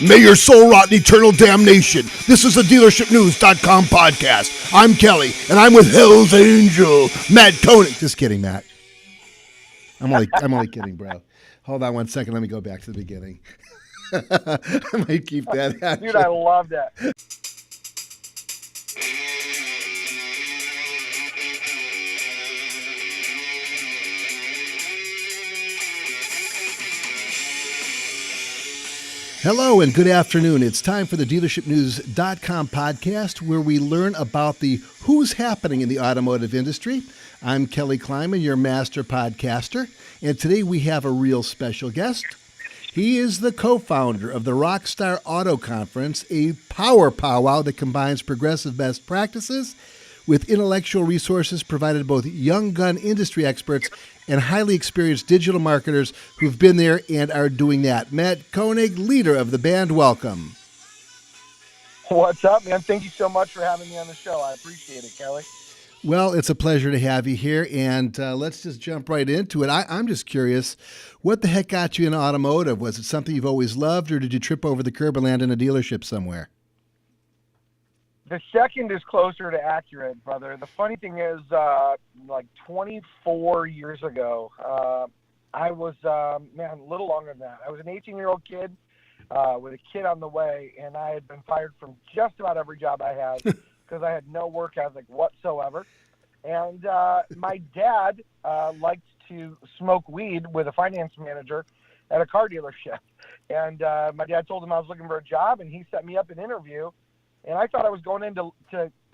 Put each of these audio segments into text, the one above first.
May your soul rot in eternal damnation. This is the dealershipnews.com podcast. I'm Kelly, and I'm with Hell's Angel, Mat Koenig. Just kidding, Matt. I'm only kidding, bro. Hold on one second. Let me go back to the beginning. I might keep that. Actually. Dude, I love that. Hello and good afternoon. It's time for the dealershipnews.com podcast where we learn about the who's happening in the automotive industry. I'm Kelly Kleiman, your master podcaster, and today we have a real special guest. He is the co-founder of the Rockstar Auto Conference, a power powwow that combines progressive best practices with intellectual resources provided to both young gun industry experts and highly experienced digital marketers who've been there and are doing that. Mat Koenig, leader of the band, welcome. What's up, man? Thank you so much for having me on the show. I appreciate it, Kelly. Well, it's a pleasure to have you here, and let's just jump right into it. I'm just curious, what the heck got you into automotive? Was it something you've always loved, or did you trip over the curb and land in a dealership somewhere? The second is closer to accurate, brother. The funny thing is, like 24 years ago, I was, a little longer than that. I was an 18-year-old kid with a kid on the way, and I had been fired from just about every job I had because I had no work ethic whatsoever. And my dad liked to smoke weed with a finance manager at a car dealership. And my dad told him I was looking for a job, and he set me up an interview. And I thought I was going in to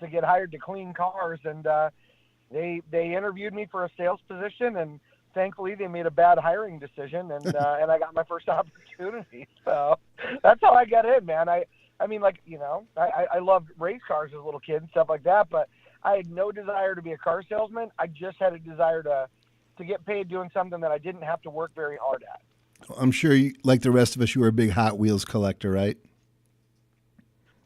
get hired to clean cars, and they interviewed me for a sales position, and thankfully they made a bad hiring decision, and I got my first opportunity. So that's how I got in, man. I loved race cars as a little kid and stuff like that, but I had no desire to be a car salesman. I just had a desire to get paid doing something that I didn't have to work very hard at. I'm sure, like the rest of us, you were a big Hot Wheels collector, right?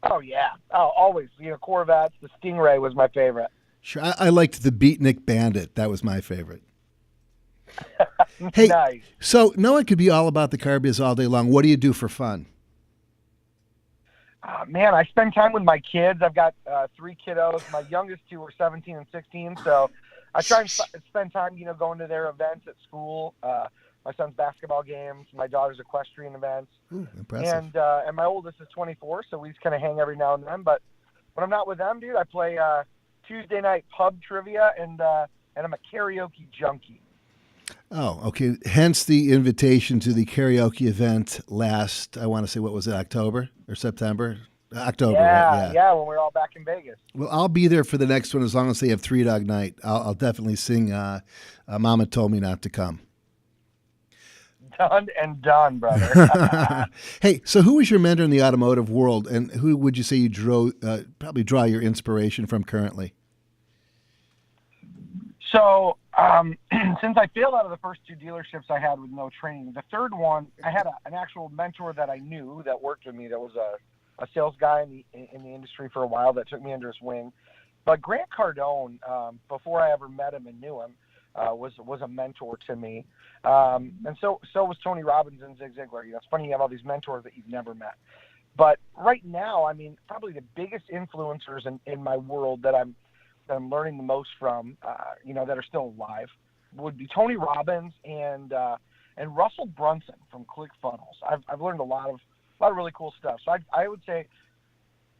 Oh, yeah. Oh, always. Corvettes, the Stingray was my favorite. Sure. I liked the Beatnik Bandit. That was my favorite. Hey, nice. So no one could be all about the car biz all day long. What do you do for fun? Man, I spend time with my kids. I've got 3 kiddos. My youngest 2 are 17 and 16, so I try and spend time, going to their events at school. My son's basketball games, my daughter's equestrian events. Ooh, impressive. And my oldest is 24, so we just kind of hang every now and then. But when I'm not with them, dude, I play Tuesday night pub trivia, and I'm a karaoke junkie. Oh, okay. Hence the invitation to the karaoke event last, I want to say, what was it, October or September? October, right? Yeah, when we're all back in Vegas. Well, I'll be there for the next one as long as they have Three Dog Night. I'll definitely sing Mama Told Me Not to Come. Done and done, brother. Hey, so who was your mentor in the automotive world, and who would you say you probably draw your inspiration from currently? So, since I failed out of the first 2 dealerships I had with no training, the third one, I had an actual mentor that I knew that worked with me that was a sales guy in the industry for a while that took me under his wing. But Grant Cardone, before I ever met him and knew him, was a mentor to me. And so was Tony Robbins and Zig Ziglar. It's funny you have all these mentors that you've never met. But right now, probably the biggest influencers in my world that I'm learning the most from, that are still alive, would be Tony Robbins and Russell Brunson from ClickFunnels. I've learned a lot of really cool stuff. So I would say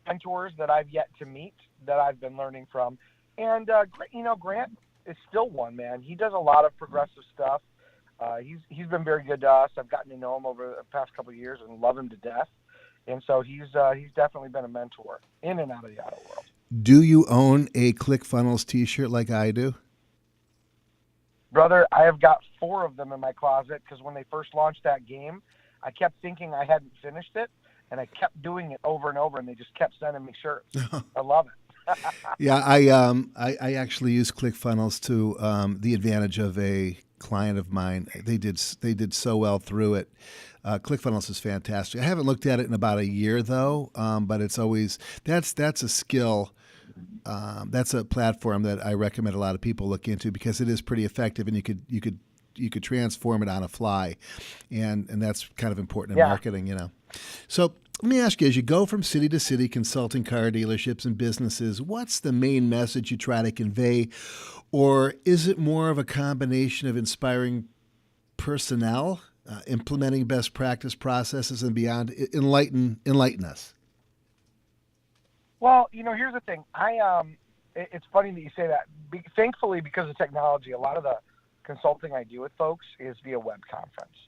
mentors that I've yet to meet that I've been learning from, and Grant is still one, man. He does a lot of progressive stuff. He's been very good to us. I've gotten to know him over the past couple of years and love him to death. And so he's definitely been a mentor in and out of the auto world. Do you own a ClickFunnels t-shirt like I do? Brother, I have got 4 of them in my closet because when they first launched that game, I kept thinking I hadn't finished it, and I kept doing it over and over, and they just kept sending me shirts. I love it. Yeah, I actually use ClickFunnels to the advantage of a client of mine. They did so well through it. ClickFunnels is fantastic. I haven't looked at it in about a year though, but it's always that's a skill. That's a platform that I recommend a lot of people look into because it is pretty effective, and you could transform it on a fly, and that's kind of important in marketing, So Let me ask you, as you go from city to city consulting car dealerships and businesses, what's the main message you try to convey? Or is it more of a combination of inspiring personnel, implementing best practice processes and beyond? Enlighten us. Well, here's the thing. It's funny that you say that. Thankfully, because of technology, a lot of the consulting I do with folks is via web conference.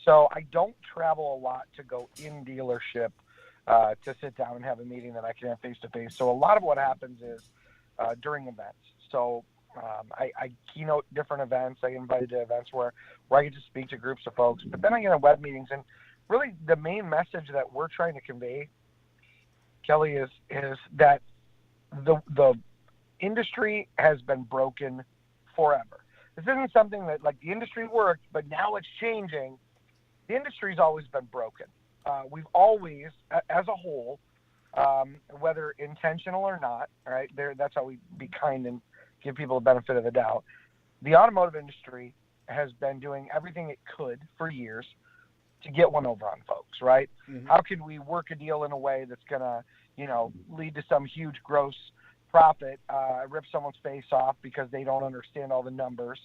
So I don't travel a lot to go in dealership to sit down and have a meeting that I can have face to face. So a lot of what happens is during events. So I keynote different events. I get invited to events where I get to speak to groups of folks. But then I get on web meetings, and really the main message that we're trying to convey, Kelly, is that the industry has been broken forever. This isn't something that, like, the industry worked, but now it's changing. The industry's always been broken. We've always, as a whole, whether intentional or not, all right, that's how we be kind and give people the benefit of the doubt. The automotive industry has been doing everything it could for years to get one over on folks, right? Mm-hmm. How could we work a deal in a way that's going to, lead to some huge gross profit, rip someone's face off because they don't understand all the numbers,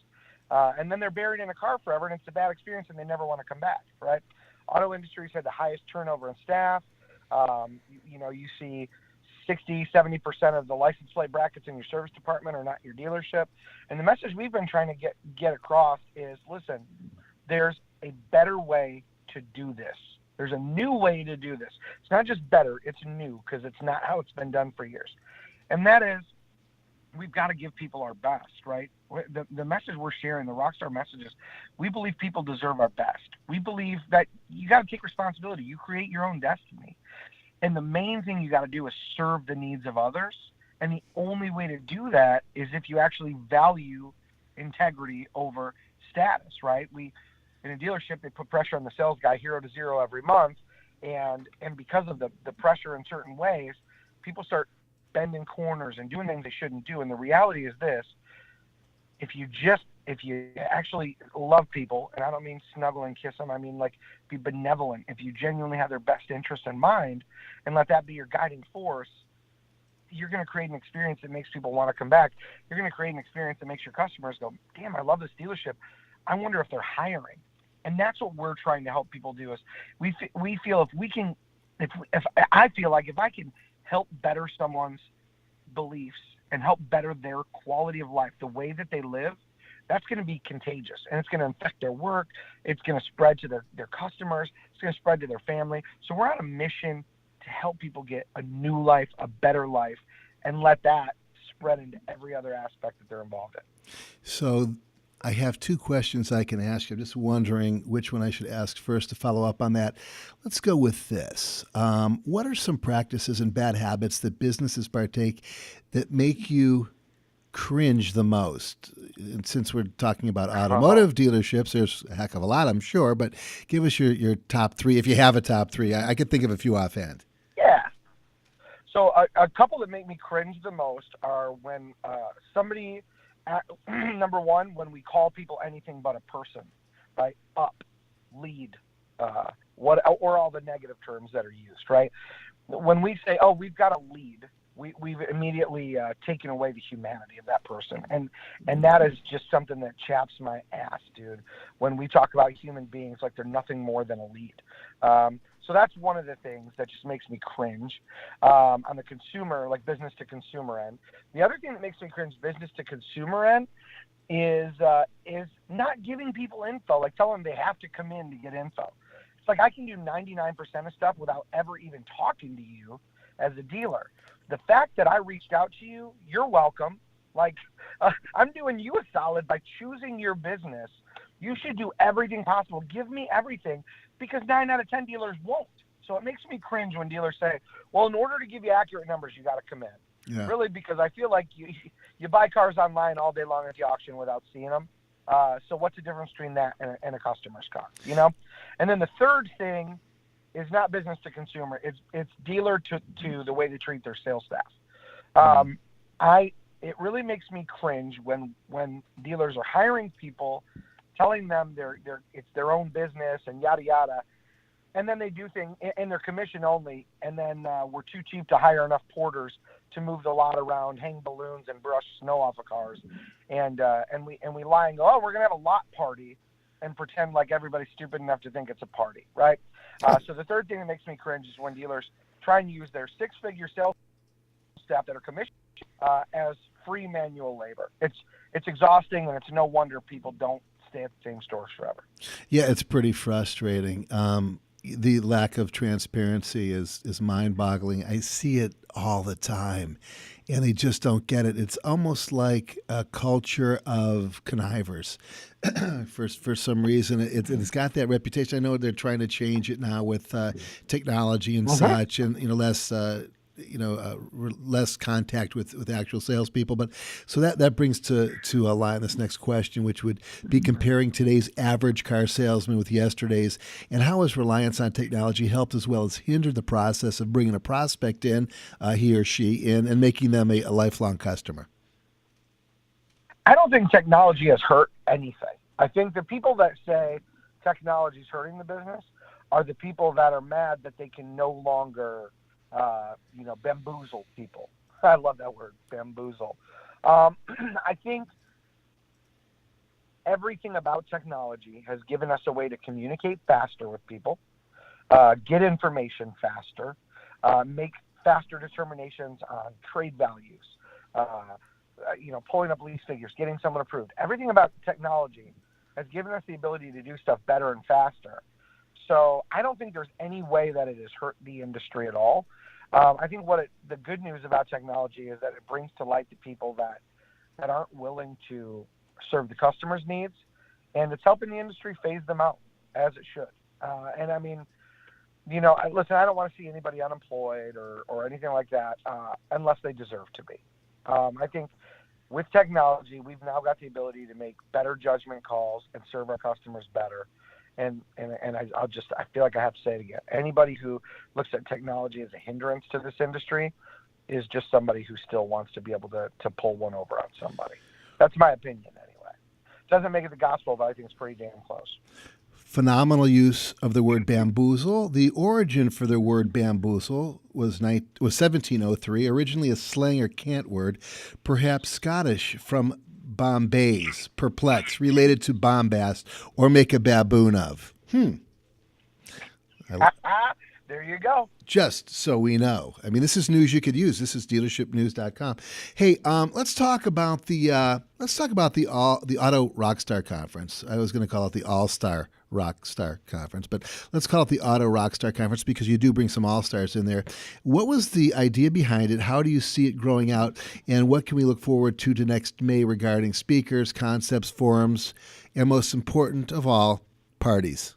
and then they're buried in a car forever, and it's a bad experience, and they never want to come back, right? Auto industries had the highest turnover in staff. You see 60-70% of the license plate brackets in your service department are not your dealership. And the message we've been trying to get across is, listen, there's a better way to do this. There's a new way to do this. It's not just better, it's new, because it's not how it's been done for years. And that is, we've got to give people our best, right? The message we're sharing, the Rockstar message is, we believe people deserve our best. We believe that you got to take responsibility. You create your own destiny. And the main thing you got to do is serve the needs of others. And the only way to do that is if you actually value integrity over status, right? In a dealership, they put pressure on the sales guy 0 to 0 every month. And because of the pressure in certain ways, people start bending corners and doing things they shouldn't do. And the reality is this: if you actually love people, and I don't mean snuggle and kiss them, I mean, like, be benevolent. If you genuinely have their best interest in mind and let that be your guiding force, you're going to create an experience that makes people want to come back. You're going to create an experience that makes your customers go, damn, I love this dealership. I wonder if they're hiring. And that's what we're trying to help people do. Is we feel if I can help better someone's beliefs and help better their quality of life, the way that they live, that's going to be contagious, and it's going to affect their work. It's going to spread to their customers. It's going to spread to their family. So we're on a mission to help people get a new life, a better life, and let that spread into every other aspect that they're involved in. So I have two questions I can ask you. I'm just wondering which one I should ask first to follow up on that. Let's go with this. What are some practices and bad habits that businesses partake that make you cringe the most? And since we're talking about automotive dealerships, there's a heck of a lot, I'm sure, but give us your top three, if you have a top three. I could think of a few offhand. Yeah. So a couple that make me cringe the most are when somebody... number one, when we call people anything but a person, right? Up, lead, or all the negative terms that are used, right? When we say, oh, we've got a lead, we've immediately taken away the humanity of that person. And that is just something that chaps my ass, dude. When we talk about human beings like they're nothing more than a lead. So that's one of the things that just makes me cringe on the consumer, like business to consumer end. The other thing that makes me cringe business to consumer end is not giving people info, like telling them they have to come in to get info. It's like I can do 99% of stuff without ever even talking to you as a dealer. The fact that I reached out to you, you're welcome. Like, I'm doing you a solid by choosing your business. You should do everything possible. Give me everything, because 9 out of 10 dealers won't. So it makes me cringe when dealers say, well, in order to give you accurate numbers, you got to come in. Yeah. Really, because I feel like you buy cars online all day long at the auction without seeing them. So what's the difference between that and a customer's car, And then the third thing is not business to consumer. It's dealer to the way they treat their sales staff. It really makes me cringe when dealers are hiring people, telling them it's their own business and yada yada, and then they do things, and they're commission only, and then we're too cheap to hire enough porters to move the lot around, hang balloons, and brush snow off of cars, and we lie and go, oh, we're gonna have a lot party, and pretend like everybody's stupid enough to think it's a party, right? So the third thing that makes me cringe is when dealers try and use their six-figure sales staff that are commissioned as free manual labor. It's exhausting, and it's no wonder people don't stay at the same stores forever. Yeah, it's pretty frustrating. The lack of transparency is mind-boggling. I see it all the time, and they just don't get it. It's almost like a culture of connivers. For some reason, it's got that reputation. I know they're trying to change it now with technology and such, and less. Less contact with actual salespeople. But so that brings to a line this next question, which would be comparing today's average car salesman with yesterday's, and how has reliance on technology helped as well as hindered the process of bringing a prospect in, he or she in, and making them a lifelong customer? I don't think technology has hurt anything. I think the people that say technology is hurting the business are the people that are mad that they can no longer bamboozle people. I love that word, bamboozle. I think everything about technology has given us a way to communicate faster with people, get information faster, make faster determinations on trade values, pulling up lease figures, getting someone approved. Everything about technology has given us the ability to do stuff better and faster. So I don't think there's any way that it has hurt the industry at all. I think the good news about technology is that it brings to light the people that aren't willing to serve the customer's needs, and it's helping the industry phase them out as it should. And I mean, listen, I don't want to see anybody unemployed or anything like that unless they deserve to be. I think with technology, we've now got the ability to make better judgment calls and serve our customers better. And I feel like I have to say it again. Anybody who looks at technology as a hindrance to this industry is just somebody who still wants to be able to pull one over on somebody. That's my opinion anyway. Doesn't make it the gospel, but I think it's pretty damn close. Phenomenal use of the word bamboozle. The origin for the word bamboozle was 1703, originally a slang or cant word, perhaps Scottish from Bombay's, perplex, related to bombast, or make a baboon of. There you go. Just so we know. I mean, this is news you could use. This is dealershipnews.com. Hey, let's talk about the Auto Rockstar Conference. I was going to call it the All-Star Rockstar Conference, but let's call it the Auto Rockstar Conference because you do bring some all-stars in there. What was the idea behind it? How do you see it growing out? And what can we look forward to next May regarding speakers, concepts, forums, and most important of all, parties?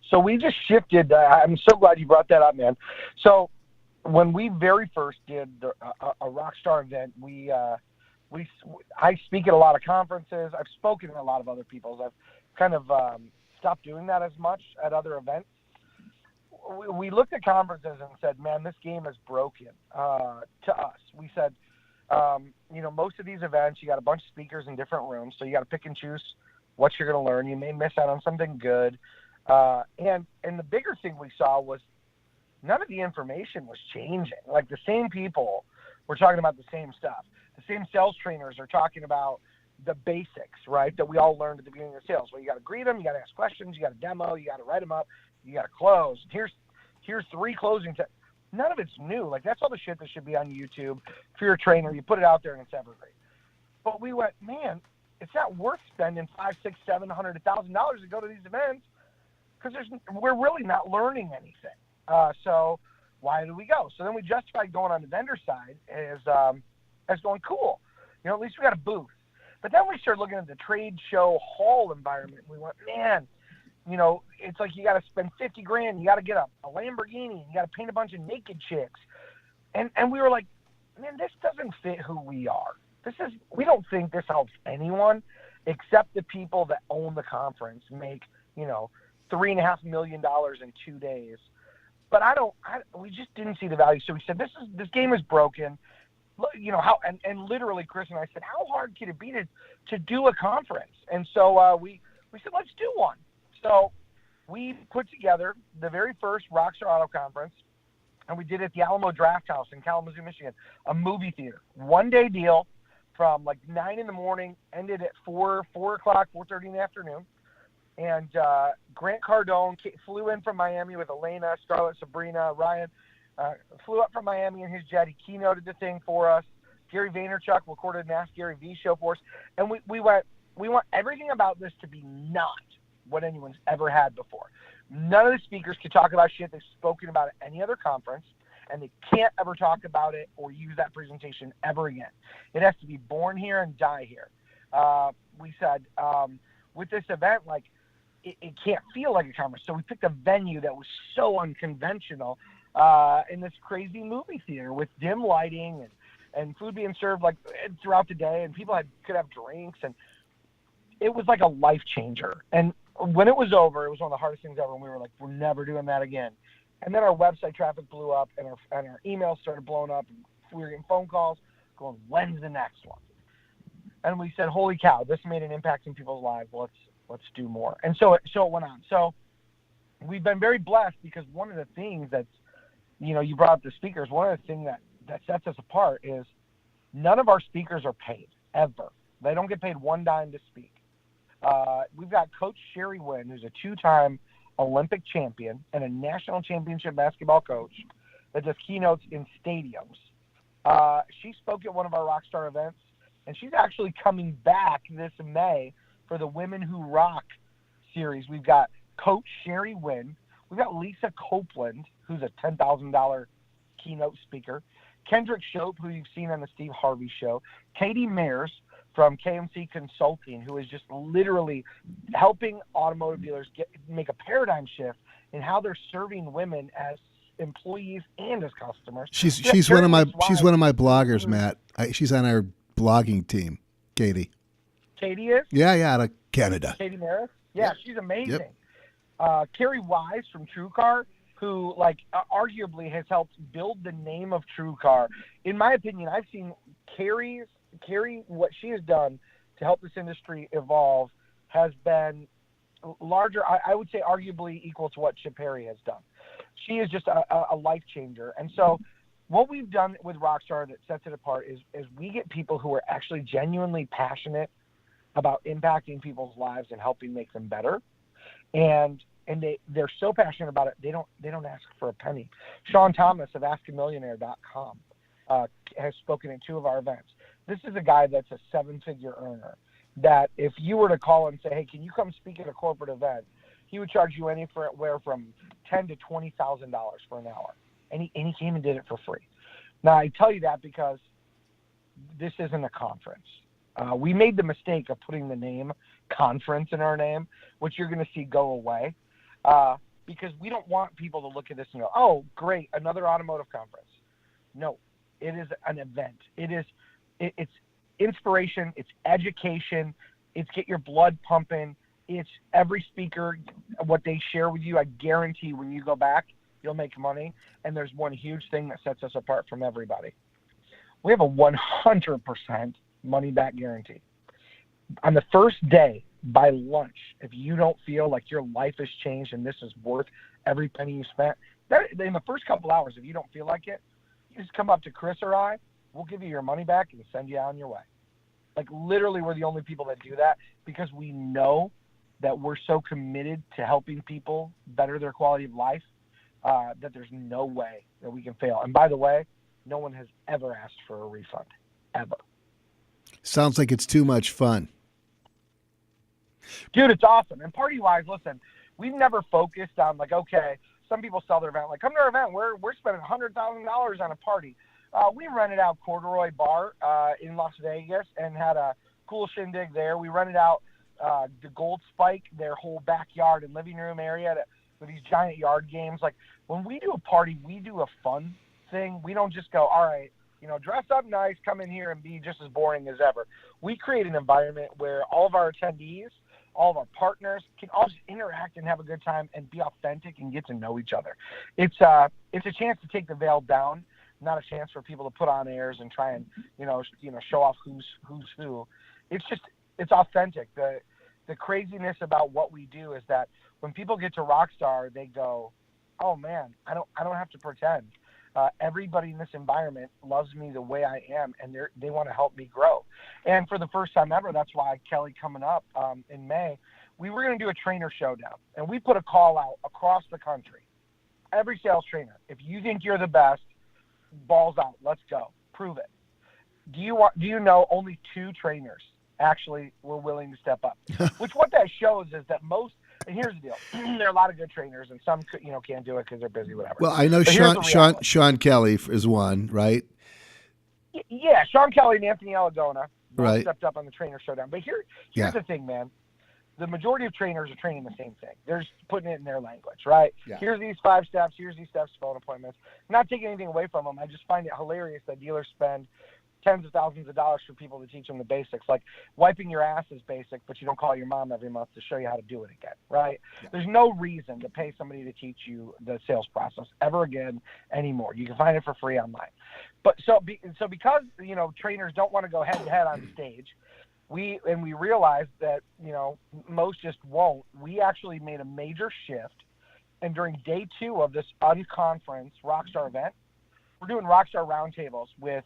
So we just shifted. I'm so glad you brought that up, man. So when we very first did a Rockstar event, I speak at a lot of conferences. I've spoken at a lot of other people's. I've kind of stopped doing that as much at other events. We looked at conferences and said, man, this game is broken to us. We said, most of these events, you got a bunch of speakers in different rooms, so you got to pick and choose what you're going to learn. You may miss out on something good. And the bigger thing we saw was none of the information was changing. Like the same people were talking about the same stuff. The same sales trainers are talking about the basics, right, that we all learned at the beginning of sales. Well, you got to greet them, you got to ask questions, you got to demo, you got to write them up, you got to close. Here's 3 closing none of it's new. Like that's all the shit that should be on YouTube. If you're a trainer, you put it out there and it's evergreen. But we went, man, it's not worth spending $500, $600, $700, $1,000 to go to these events because we're really not learning anything. So why do we go? So then we justified going on the vendor side as going, cool. At least we got a booth. But then we started looking at the trade show hall environment. We went, man, it's like you got to spend $50,000. You got to get a Lamborghini. You got to paint a bunch of naked chicks. And we were like, man, this doesn't fit who we are. We don't think this helps anyone except the people that own the conference make, $3.5 million in 2 days. But we just didn't see the value. So we said, this game is broken. And literally Chris and I said, how hard can it be to do a conference? And so we said, let's do one. So we put together the very first Rockstar Auto Conference, and we did it at the Alamo Draft House in Kalamazoo, Michigan, a movie theater. 1-day deal from like 9 in the morning, ended at 4 o'clock, 4:30 in the afternoon. And Grant Cardone flew in from Miami with Elena, Scarlett, Sabrina, Ryan. Flew up from Miami in his jet. He keynoted the thing for us. Gary Vaynerchuk recorded an Ask Gary V show for us. And we want everything about this to be not what anyone's ever had before. None of the speakers can talk about shit they've spoken about at any other conference, and they can't ever talk about it or use that presentation ever again. It has to be born here and die here. We said, with this event, like, it can't feel like a conference. So we picked a venue that was so unconventional in this crazy movie theater with dim lighting and food being served like throughout the day, and people could have drinks, and it was like a life changer. And when it was over, it was one of the hardest things ever, and we were like, we're never doing that again. And then our website traffic blew up, and our emails started blowing up, and we were getting phone calls going, when's the next one? And we said, holy cow, this made an impact in people's lives. Let's do more. And so it went on. So we've been very blessed, because one of the things that's, you brought up the speakers. One of the things that sets us apart is none of our speakers are paid, ever. They don't get paid one dime to speak. We've got Coach Sherry Wynn, who's a 2-time Olympic champion and a national championship basketball coach that does keynotes in stadiums. She spoke at one of our Rockstar events, and she's actually coming back this May for the Women Who Rock series. We've got Coach Sherry Wynn. We've got Lisa Copeland, who's a $10,000 keynote speaker. Kendrick Shope, who you've seen on the Steve Harvey Show. Katie Mears from KMC Consulting, who is just literally helping automotive dealers make a paradigm shift in how they're serving women as employees and as customers. She's one of my bloggers, Matt. She's on our blogging team. Katie is? Yeah, out of Canada. Katie Mears? Yeah, yep. She's amazing. Yep. Carrie Wise from TrueCar, who arguably has helped build the name of TrueCar. In my opinion, I've seen Carrie, what she has done to help this industry evolve has been larger, I would say arguably equal to what Chip Perry has done. She is just a life changer. And so what we've done with Rockstar that sets it apart is we get people who are actually genuinely passionate about impacting people's lives and helping make them better. And they're so passionate about it, they don't ask for a penny. Sean Thomas of AskAMillionaire.com has spoken at 2 of our events. This is a guy that's a 7-figure earner that if you were to call and say, hey, can you come speak at a corporate event, he would charge you anywhere from $10,000 to $20,000 for an hour. And he came and did it for free. Now, I tell you that because this isn't a conference. We made the mistake of putting the name conference in our name, which you're going to see go away, because we don't want people to look at this and go, oh, great, another automotive conference. No, it is an event. It's inspiration, it's education, it's get your blood pumping, it's every speaker, what they share with you, I guarantee when you go back, you'll make money. And there's one huge thing that sets us apart from everybody. We have a 100% money back guarantee. On the first day, by lunch, if you don't feel like your life has changed and this is worth every penny you spent, in the first couple hours, if you don't feel like it, you just come up to Chris or I, we'll give you your money back and send you on your way. Like, literally, we're the only people that do that, because we know that we're so committed to helping people better their quality of life that there's no way that we can fail. And by the way, no one has ever asked for a refund, ever. Sounds like it's too much fun. Dude, it's awesome. And party-wise, listen, we've never focused on, like, okay, some people sell their event. Like, come to our event. We're spending $100,000 on a party. We rented out Corduroy Bar in Las Vegas and had a cool shindig there. We rented out the Gold Spike, their whole backyard and living room area with these giant yard games. Like, when we do a party, we do a fun thing. We don't just go, all right, dress up nice, come in here and be just as boring as ever. We create an environment where all of our attendees, all of our partners can all just interact and have a good time and be authentic and get to know each other. It's a chance to take the veil down, not a chance for people to put on airs and try and show off who's who. It's authentic. the craziness about what we do is that when people get to Rockstar, they go, "Oh man, I don't have to pretend. Everybody in this environment loves me the way I am, and they want to help me grow." And for the first time ever, that's why, Kelly, coming up in May, we were going to do a trainer showdown, and we put a call out across the country. Every sales trainer, if you think you're the best, balls out, let's go, prove it. Do you know only 2 trainers actually were willing to step up? Which what that shows is that most. And here's the deal: there are a lot of good trainers, and some can't do it because they're busy, whatever. Well, I know Sean Kelly is one, right? Yeah, Sean Kelly and Anthony Alagona both right. stepped up on the trainer showdown. But here's the thing, man. The majority of trainers are training the same thing. They're just putting it in their language, right? Yeah. Here's these 5 steps. Here's these steps, phone appointments. I'm not taking anything away from them. I just find it hilarious that dealers spend tens of thousands of dollars for people to teach them the basics. Like wiping your ass is basic, but you don't call your mom every month to show you how to do it again, right? Yeah. There's no reason to pay somebody to teach you the sales process ever again anymore. You can find it for free online. But so because trainers don't want to go head to head on stage, we realized that most just won't. We actually made a major shift, and during day 2 of this unconference Rockstar event, we're doing Rockstar roundtables with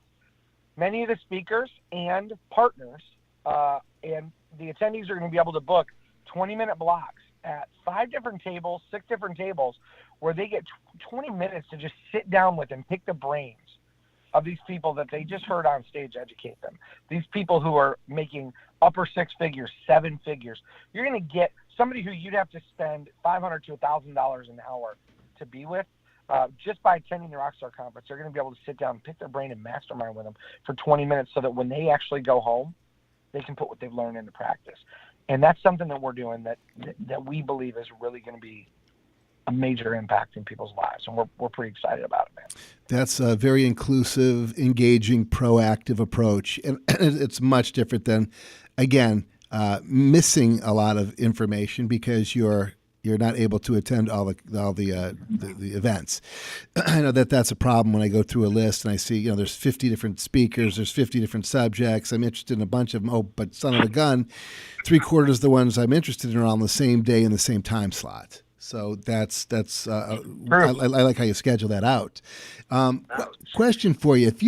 many of the speakers and partners, and the attendees are going to be able to book 20-minute blocks at 5 different tables, 6 different tables, where they get 20 minutes to just sit down with and pick the brains of these people that they just heard on stage educate them. These people who are making upper 6 figures, 7 figures. You're going to get somebody who you'd have to spend $500 to $1,000 an hour to be with. Just by attending the Rockstar conference, they're going to be able to sit down and pick their brain and mastermind with them for 20 minutes so that when they actually go home, they can put what they've learned into practice. And that's something that we're doing that we believe is really going to be a major impact in people's lives. And we're pretty excited about it, man. That's a very inclusive, engaging, proactive approach. And it's much different than, again, missing a lot of information because you're not able to attend all the events. I know that's a problem when I go through a list and I see, there's 50 different speakers, there's 50 different subjects. I'm interested in a bunch of them. Oh, but son of a gun, 3/4 of the ones I'm interested in are on the same day in the same time slot. So that's I like how you schedule that out. Question for you: If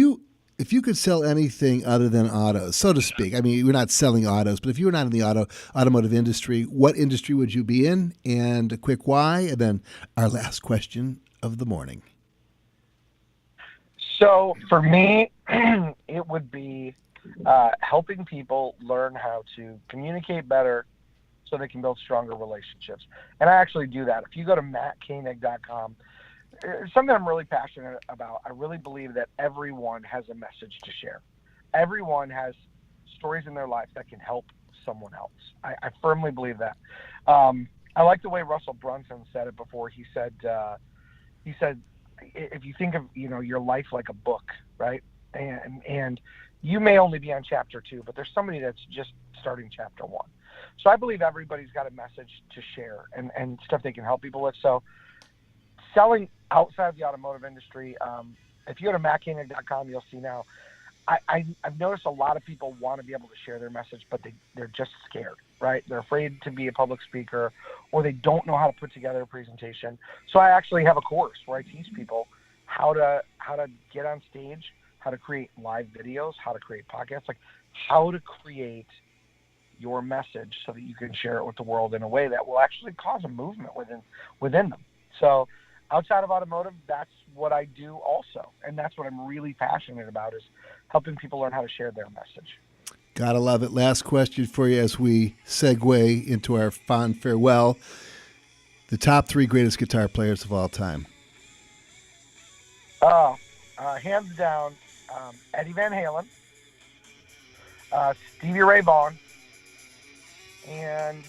you could sell anything other than autos, so to speak, I mean, we're not selling autos, but if you were not in the automotive industry, what industry would you be in? And a quick why, and then our last question of the morning. So for me, it would be helping people learn how to communicate better so they can build stronger relationships. And I actually do that. If you go to matkoenig.com, something I'm really passionate about. I really believe that everyone has a message to share. Everyone has stories in their life that can help someone else. I firmly believe that. I like the way Russell Brunson said it before. He said, if you think of your life like a book, right? And you may only be on chapter 2, but there's somebody that's just starting chapter 1. So I believe everybody's got a message to share and stuff they can help people with. So selling outside of the automotive industry, if you go to matkoenig.com, you'll see now, I've noticed a lot of people want to be able to share their message, but they're just scared, right? They're afraid to be a public speaker, or they don't know how to put together a presentation. So I actually have a course where I teach people how to get on stage, how to create live videos, how to create podcasts, like how to create your message so that you can share it with the world in a way that will actually cause a movement within them. So outside of automotive, that's what I do also. And that's what I'm really passionate about, is helping people learn how to share their message. Gotta love it. Last question for you as we segue into our fond farewell. The top 3 greatest guitar players of all time. Hands down, Eddie Van Halen, Stevie Ray Vaughan, and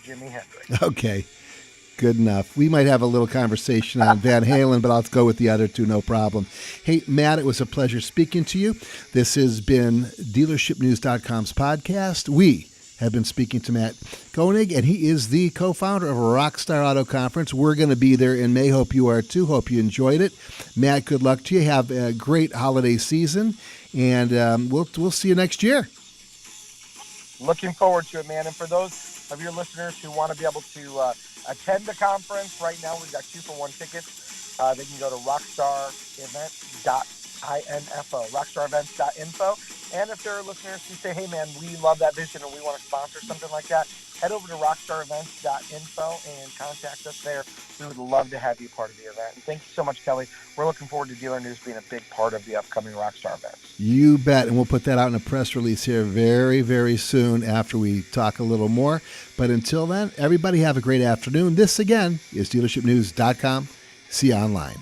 Jimi Hendrix. Okay. Good enough. We might have a little conversation on Van Halen, but I'll go with the other 2, no problem. Hey, Matt, it was a pleasure speaking to you. This has been DealershipNews.com's podcast. We have been speaking to Mat Koenig, and he is the co-founder of Rockstar Auto Conference. We're going to be there in May. Hope you are too. Hope you enjoyed it. Matt, good luck to you. Have a great holiday season, and we'll see you next year. Looking forward to it, man. And for those of your listeners who want to be able to attend the conference, right now we've got 2-for-1 tickets. They can go to rockstarevents.info. And if there are listeners who say, hey, man, we love that vision and we want to sponsor something like that, head over to rockstarevents.info and contact us there. We would love to have you part of the event. And thank you so much, Kelly. We're looking forward to Dealer News being a big part of the upcoming Rockstar events. You bet. And we'll put that out in a press release here very, very soon after we talk a little more. But until then, everybody have a great afternoon. This, again, is dealershipnews.com. See you online.